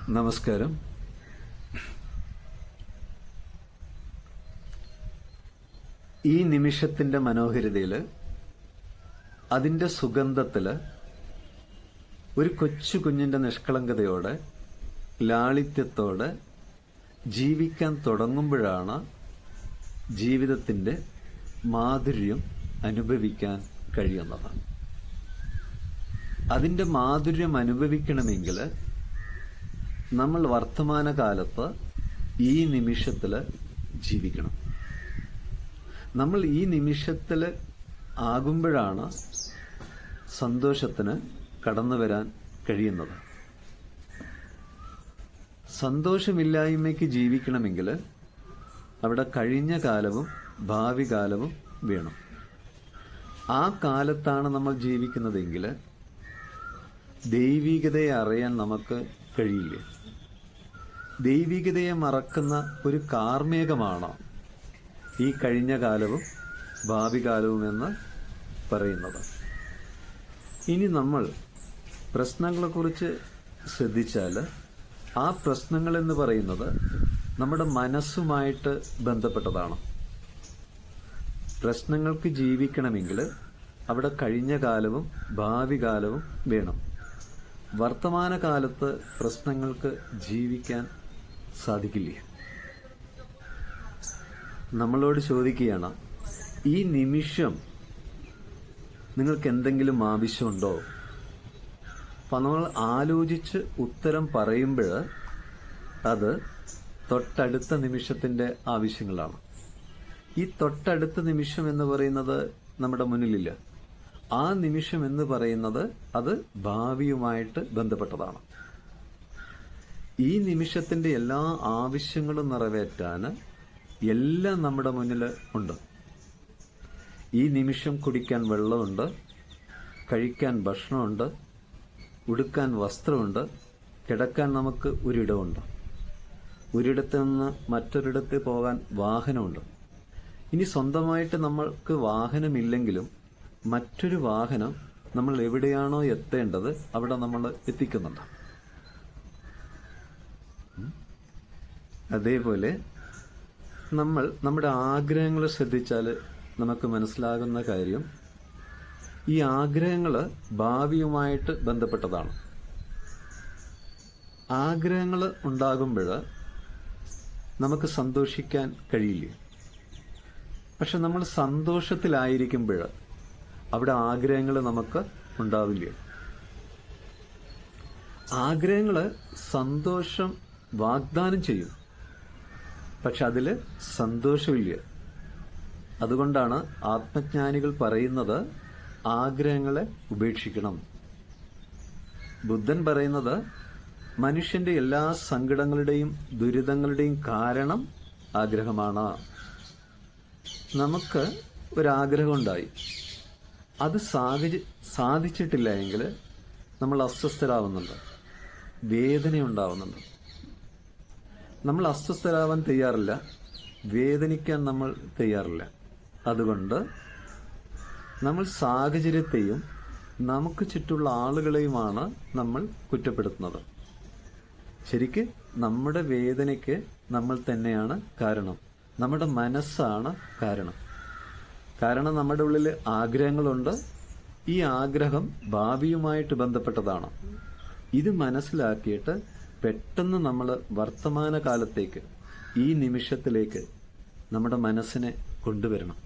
നമസ്കാരം. ഈ നിമിഷത്തിന്റെ മനോഹരിതയില്, അതിന്റെ സുഗന്ധത്തില്, ഒരു കൊച്ചു കുഞ്ഞിന്റെ നിഷ്കളങ്കതയോടെ, ലാളിത്യത്തോടെ ജീവിക്കാൻ തുടങ്ങുമ്പോഴാണ് ജീവിതത്തിന്റെ മാധുര്യം അനുഭവിക്കാൻ കഴിയുന്നത്. അതിന്റെ മാധുര്യം അനുഭവിക്കണമെങ്കിൽ നമ്മൾ വർത്തമാനകാലത്ത് ഈ നിമിഷത്തില് ജീവിക്കണം. നമ്മൾ ഈ നിമിഷത്തില് ആകുമ്പോഴാണ് സന്തോഷത്തിന് കടന്നു വരാൻ കഴിയുന്നത്. സന്തോഷമില്ലായ്മയ്ക്ക് ജീവിക്കണമെങ്കിൽ അവിടെ കഴിഞ്ഞ കാലവും ഭാവി കാലവും വേണം. ആ കാലത്താണ് നമ്മൾ ജീവിക്കുന്നതെങ്കിൽ ദൈവികതയെ അറിയാൻ നമുക്ക് കഴിയില്ല. ദൈവികതയെ മറക്കുന്ന ഒരു കാർമേഘമാണ് ഈ കഴിഞ്ഞ കാലവും ഭാവി കാലവും എന്ന് പറയുന്നത്. ഇനി നമ്മൾ പ്രശ്നങ്ങളെക്കുറിച്ച് ശ്രദ്ധിച്ചാൽ, ആ പ്രശ്നങ്ങൾ എന്ന് പറയുന്നത് നമ്മുടെ മനസ്സുമായിട്ട് ബന്ധപ്പെട്ടതാണ്. പ്രശ്നങ്ങൾക്ക് ജീവിക്കണമെങ്കിൽ അവിടെ കഴിഞ്ഞ കാലവും ഭാവി കാലവും വേണം. വർത്തമാനകാലത്ത് പ്രശ്നങ്ങൾക്ക് ജീവിക്കാൻ സാധിക്കില്ല. നമ്മളോട് ചോദിക്കുകയാണ്, ഈ നിമിഷം നിങ്ങൾക്ക് എന്തെങ്കിലും ആവശ്യമുണ്ടോ? അപ്പം നമ്മൾ ആലോചിച്ച് ഉത്തരം പറയുമ്പോൾ അത് തൊട്ടടുത്ത നിമിഷത്തിന്റെ ആവശ്യങ്ങളാണ്. ഈ തൊട്ടടുത്ത നിമിഷം എന്ന് പറയുന്നത് നമ്മുടെ മുന്നിലില്ല. ആ നിമിഷം എന്ന് പറയുന്നത് അത് ഭാവിയുമായിട്ട് ബന്ധപ്പെട്ടതാണ്. ഈ നിമിഷത്തിന്റെ എല്ലാ ആവശ്യങ്ങളും നിറവേറ്റാൻ എല്ലാം നമ്മുടെ മുന്നിൽ ഉണ്ട്. ഈ നിമിഷം കുടിക്കാൻ വെള്ളമുണ്ട്, കഴിക്കാൻ ഭക്ഷണമുണ്ട്, ഉടുക്കാൻ വസ്ത്രമുണ്ട്, കിടക്കാൻ നമുക്ക് ഒരിടമുണ്ട്, ഒരിടത്ത് നിന്ന് മറ്റൊരിടത്ത് പോകാൻ വാഹനമുണ്ട്. ഇനി സ്വന്തമായിട്ട് നമ്മൾക്ക് വാഹനമില്ലെങ്കിലും മറ്റൊരു വാഹനം നമ്മൾ എവിടെയാണോ എത്തേണ്ടത് അവിടെ നമ്മൾ എത്തിക്കുന്നുണ്ട്. അതേപോലെ നമ്മൾ നമ്മുടെ ആഗ്രഹങ്ങൾ ശ്രദ്ധിച്ചാൽ നമുക്ക് മനസ്സിലാകുന്ന കാര്യം, ഈ ആഗ്രഹങ്ങൾ ഭാവിയുമായിട്ട് ബന്ധപ്പെട്ടതാണ്. ആഗ്രഹങ്ങൾ ഉണ്ടാകുമ്പോൾ നമുക്ക് സന്തോഷിക്കാൻ കഴിയില്ല. പക്ഷെ നമ്മൾ സന്തോഷത്തിലായിരിക്കുമ്പോൾ അവിടെ ആഗ്രഹങ്ങൾ നമുക്ക് ഉണ്ടാവില്ല. ആഗ്രഹങ്ങൾ സന്തോഷം വാഗ്ദാനം ചെയ്യും, പക്ഷെ അതിൽ സന്തോഷമില്ല. അതുകൊണ്ടാണ് ആത്മജ്ഞാനികൾ പറയുന്നത് ആഗ്രഹങ്ങളെ ഉപേക്ഷിക്കണം. ബുദ്ധൻ പറയുന്നത് മനുഷ്യന്റെ എല്ലാ സങ്കടങ്ങളുടെയും ദുരിതങ്ങളുടെയും കാരണം ആഗ്രഹമാണ്. നമുക്ക് ഒരാഗ്രഹം ഉണ്ടായി, അത് സാധിച്ചിട്ടില്ല എങ്കിൽ നമ്മൾ അസ്വസ്ഥരാകുന്നുണ്ട്, വേദനയുണ്ടാവുന്നുണ്ട്. നമ്മൾ അസ്വസ്ഥരാവാൻ തയ്യാറില്ല, വേദനിക്കാൻ നമ്മൾ തയ്യാറില്ല. അതുകൊണ്ട് നമ്മൾ സാഹചര്യത്തെയും നമുക്ക് ചുറ്റുള്ള ആളുകളെയുമാണ് നമ്മൾ കുറ്റപ്പെടുത്തുന്നത്. ശരിക്ക് നമ്മുടെ വേദനയ്ക്ക് നമ്മൾ തന്നെയാണ് കാരണം. നമ്മുടെ മനസ്സാണ് കാരണം. കാരണം നമ്മുടെ ഉള്ളിൽ ആഗ്രഹങ്ങളുണ്ട്. ഈ ആഗ്രഹം ഭാവിയുമായിട്ട് ബന്ധപ്പെട്ടതാണ്. ഇത് മനസ്സിലാക്കിയിട്ട് പെട്ടെന്ന് നമ്മൾ വർത്തമാനകാലത്തേക്ക്, ഈ നിമിഷത്തിലേക്ക് നമ്മുടെ മനസ്സിനെ കൊണ്ടുവരണം.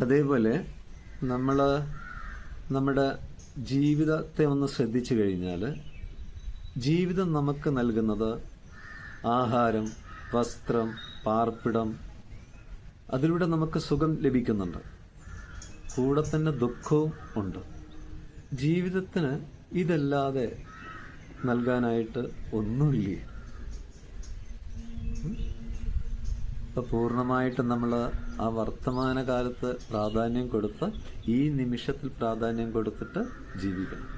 അതേപോലെ നമ്മൾ നമ്മുടെ ജീവിതത്തെ ഒന്ന് ശ്രദ്ധിച്ചു കഴിഞ്ഞാൽ, ജീവിതം നമുക്ക് നൽകുന്നത് ആഹാരം, വസ്ത്രം, പാർപ്പിടം, അതിലൂടെ നമുക്ക് സുഖം ലഭിക്കുന്നുണ്ട്. കൂടെ തന്നെ ദുഃഖവും ഉണ്ട്. ജീവിതത്തിന് ഇതല്ലാതെ നൽകാനായിട്ട് ഒന്നുമില്ല. അപ്പൊ പൂർണ്ണമായിട്ട് നമ്മൾ ആ വർത്തമാനകാലത്ത് പ്രാധാന്യം കൊടുത്ത്, ഈ നിമിഷത്തിൽ പ്രാധാന്യം കൊടുത്തിട്ട് ജീവിക്കണം.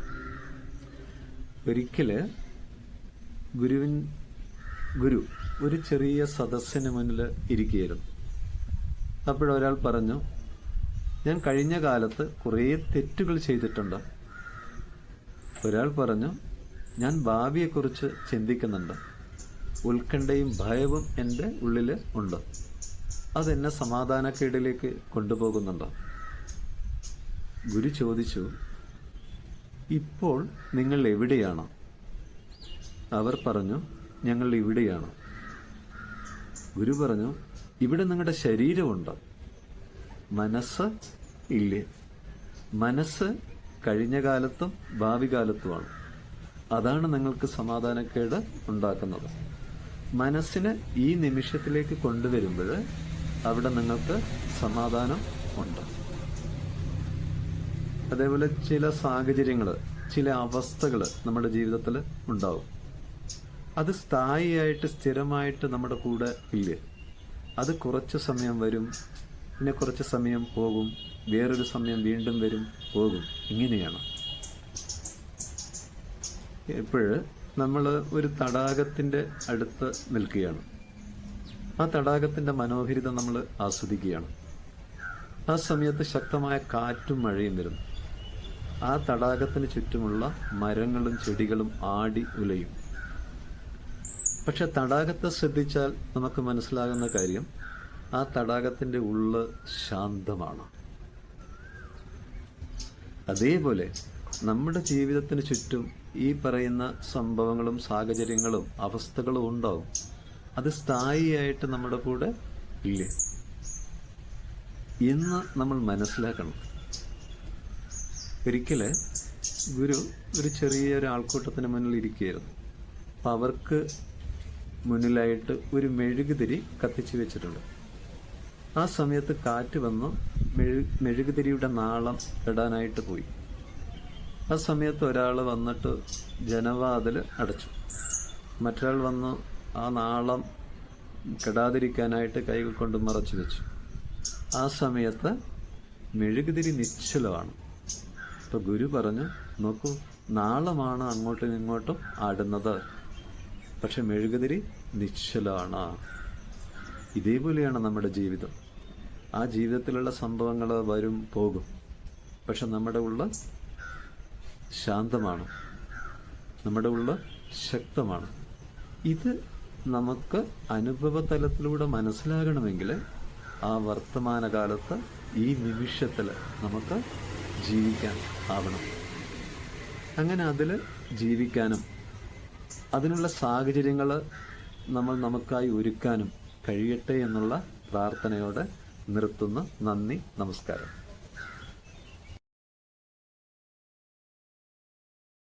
ഒരിക്കല് ഗുരു ഒരു ചെറിയ സദസ്സിന് മുന്നിൽ ഇരിക്കുകയായിരുന്നു. അപ്പോഴൊരാൾ പറഞ്ഞു, ഞാൻ കഴിഞ്ഞ കാലത്ത് കുറേ തെറ്റുകൾ ചെയ്തിട്ടുണ്ട്, ഒരാൾ പറഞ്ഞു, ഞാൻ ഭാവിയെക്കുറിച്ച് ചിന്തിക്കുന്നുണ്ട്. ഉത്കണ്ഠയും ഭയവും എൻ്റെ ഉള്ളിൽ ഉണ്ട്. അതെന്നെ സമാധാനക്കേടിലേക്ക് കൊണ്ടുപോകുന്നുണ്ട്. ഗുരു ചോദിച്ചു, ഇപ്പോൾ നിങ്ങൾ എവിടെയാണ്? അവർ പറഞ്ഞു, ഞങ്ങൾ ഇവിടെയാണ്. ഗുരു പറഞ്ഞു, ഇവിടെ നിങ്ങളുടെ ശരീരമുണ്ട്, മനസ്സ് ഇല്ലേ. മനസ്സ് കഴിഞ്ഞ കാലത്തും ഭാവി കാലത്തുമാണ്. അതാണ് നിങ്ങൾക്ക് സമാധാനക്കേട് ഉണ്ടാക്കുന്നത്. മനസ്സിനെ ഈ നിമിഷത്തിലേക്ക് കൊണ്ടുവരുമ്പോൾ അവിടെ നിങ്ങൾക്ക് സമാധാനം ഉണ്ട്. അതേപോലെ ചില സാഹചര്യങ്ങൾ, ചില അവസ്ഥകൾ നമ്മുടെ ജീവിതത്തിൽ ഉണ്ടാവും. അത് സ്ഥായിയായിട്ട് സ്ഥിരമായിട്ട് നമ്മുടെ കൂടെ ഇല്ല. അത് കുറച്ച് സമയം വരും, പിന്നെ കുറച്ച് സമയം പോകും, വേറൊരു സമയം വീണ്ടും വരും, പോകും. ഇങ്ങനെയാണ്. എപ്പോഴ് നമ്മൾ ഒരു തടാകത്തിൻ്റെ അടുത്ത് നിൽക്കുകയാണ്. ആ തടാകത്തിൻ്റെ മനോഹരിത നമ്മൾ ആസ്വദിക്കുകയാണ്. ആ സമയത്ത് ശക്തമായ കാറ്റും മഴയും വരുന്നു. ആ തടാകത്തിന് ചുറ്റുമുള്ള മരങ്ങളും ചെടികളും ആടി ഉലയും. പക്ഷെ തടാകത്തെ ശ്രദ്ധിച്ചാൽ നമുക്ക് മനസ്സിലാകുന്ന കാര്യം, ആ തടാകത്തിൻ്റെ ഉള്ള് ശാന്തമാണ്. അതേപോലെ നമ്മുടെ ജീവിതത്തിന് ചുറ്റും ഈ പറയുന്ന സംഭവങ്ങളും സാഹചര്യങ്ങളും അവസ്ഥകളും ഉണ്ടാവും. അത് സ്ഥായിയായിട്ട് നമ്മുടെ കൂടെ ഇല്ല എന്ന് നമ്മൾ മനസ്സിലാക്കണം. ഒരിക്കല് ഗുരു ഒരു ചെറിയൊരു ആൾക്കൂട്ടത്തിന് മുന്നിൽ ഇരിക്കുകയായിരുന്നു. അപ്പം അവർക്ക് മുന്നിലായിട്ട് ഒരു മെഴുകുതിരി കത്തിച്ചു വെച്ചിട്ടുണ്ട്. ആ സമയത്ത് കാറ്റ് വന്നു മെഴുകുതിരിയുടെ നാളം ഇടാനായിട്ട് പോയി. ആ സമയത്ത് ഒരാൾ വന്നിട്ട് ജനവാതിൽ അടച്ചു. മറ്റൊരാൾ വന്ന് ആ നാളം കെടാതിരിക്കാനായിട്ട് കൈകൾ കൊണ്ട് മറച്ചു വെച്ചു. ആ സമയത്ത് മെഴുകുതിരി നിശ്ചലമാണ്. അപ്പോൾ ഗുരു പറഞ്ഞു, നോക്കൂ, നാളമാണ് അങ്ങോട്ടും ഇങ്ങോട്ടും ആടുന്നത്, പക്ഷെ മെഴുകുതിരി നിശ്ചലമാണ്. ഇതേപോലെയാണ് നമ്മുടെ ജീവിതം. ആ ജീവിതത്തിലുള്ള സംഭവങ്ങൾ വരും പോകും, പക്ഷെ നമ്മുടെ ഉള്ള ശാന്തമാണ്, നമ്മുടെ ഉള്ള ശക്തമാണ്. ഇത് നമുക്ക് അനുഭവതലത്തിലൂടെ മനസ്സിലാകണമെങ്കിൽ ആ വർത്തമാനകാലത്ത് ഈ നിമിഷത്തിൽ നമുക്ക് ജീവിക്കാൻ ആവണം. അങ്ങനെ അതിൽ ജീവിക്കാനും അതിനുള്ള സാഹചര്യങ്ങൾ നമ്മൾ നമുക്കായി ഒരുക്കാനും കഴിയട്ടെ എന്നുള്ള പ്രാർത്ഥനയോടെ നിർത്തുന്നു. നന്ദി, നമസ്കാരം.